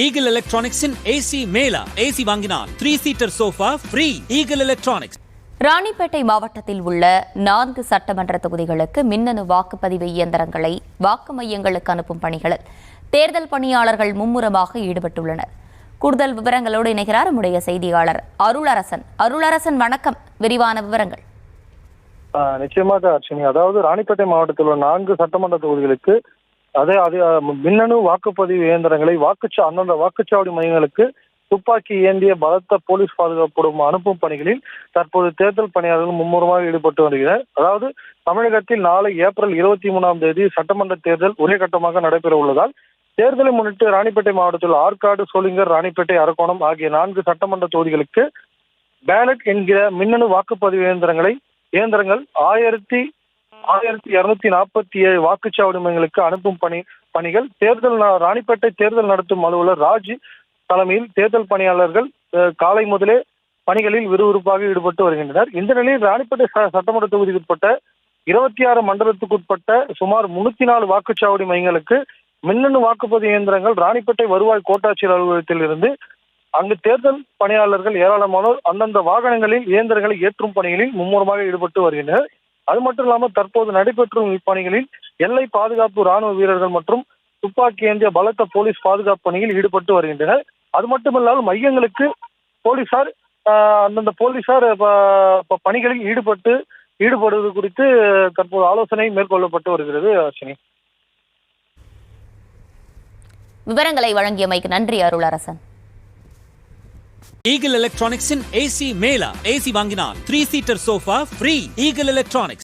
Eagle Electronics in AC mela AC வாங்கினால் 3-seater sofa free. Eagle Electronics. Ranipet மாவட்டத்தில் உள்ள 4 சட்டமன்ற தொகுதிகளுக்கு மின்னணு வாக்குப்பதிவு இயந்திரங்களை வாக்கு மையங்களுக்கு அனுப்பும் பணிகளில் தேர்தல் பணியாளர்கள் மும்முரமாக ஈடுபட்டுள்ளனர். கூடுதல் விவரங்களோடு இணைகிறார் நம்முடைய செய்தியாளர் அருளரசன். அருளரசன், வணக்கம். விரிவான விவரங்கள். நிச்சயமாக அர்ச்சனி, அதாவது ராணிப்பேட்டை மாவட்டத்தில் உள்ள 4 சட்டமன்ற தொகுதிகளுக்கு மின்னணு வாக்குப்பதிவு இயந்திரங்களை அந்தந்த வாக்குச்சாவடி மையங்களுக்கு துப்பாக்கி ஏந்திய பலத்த போலீஸ் பாதுகாப்புடன் அனுப்பும் பணிகளில் தற்போது தேர்தல் பணியாளர்கள் மும்முரமாக ஈடுபட்டு வருகிறார். அதாவது தமிழகத்தில் நாளை ஏப்ரல் 23ஆம் தேதி சட்டமன்ற தேர்தல் ஒரே கட்டமாக நடைபெற உள்ளதால் தேர்தலை முன்னிட்டு ராணிப்பேட்டை மாவட்டத்தில் ஆற்காடு, சோளிங்கர், ராணிப்பேட்டை, அரக்கோணம் ஆகிய 4 சட்டமன்ற தொகுதிகளுக்கு பேலட் என்கிற மின்னணு வாக்குப்பதிவு இயந்திரங்கள் 1247 வாக்குச்சாவடி மையங்களுக்கு அனுப்பும் பணிகள் ராணிப்பேட்டை தேர்தல் நடத்தும் அலுவலர் ராஜ் தலைமையில் தேர்தல் பணியாளர்கள் காலை முதலே பணிகளில் விறுவிறுப்பாக ஈடுபட்டு வருகின்றனர். இந்த நிலையில் ராணிப்பேட்டை சட்டமன்ற தொகுதிக்குட்பட்ட 26 மண்டலத்துக்குட்பட்ட சுமார் 304 வாக்குச்சாவடி மையங்களுக்கு மின்னணு வாக்குப்பதிவு இயந்திரங்கள் ராணிப்பேட்டை வருவாய் கோட்டாட்சியர் அலுவலகத்தில் இருந்து அங்கு தேர்தல் பணியாளர்கள் ஏராளமானோர் அந்தந்த வாகனங்களில் இயந்திரங்களை ஏற்றும் பணிகளில் மும்முரமாக ஈடுபட்டு வருகின்றனர். அது மட்டும் இல்லாமல் தற்போது நடைபெற்றும் இப்பணிகளில் எல்லை பாதுகாப்பு ராணுவ வீரர்கள் மற்றும் துப்பாக்கி ஏந்திய பலத்த போலீஸ் பாதுகாப்பு பணியில் ஈடுபட்டு வருகின்றனர். அது மட்டுமல்லாமல் மையங்களுக்கு அந்தந்த போலீசார் பணிகளில் ஈடுபடுவது குறித்து தற்போது ஆலோசனை மேற்கொள்ளப்பட்டு வருகிறது. அர்ச்சனி, விவரங்களை வழங்கியமைக்கு நன்றி Arularasan. Eagle Electronics in AC mela AC வாங்கினால் 3-seater sofa free. Eagle Electronics.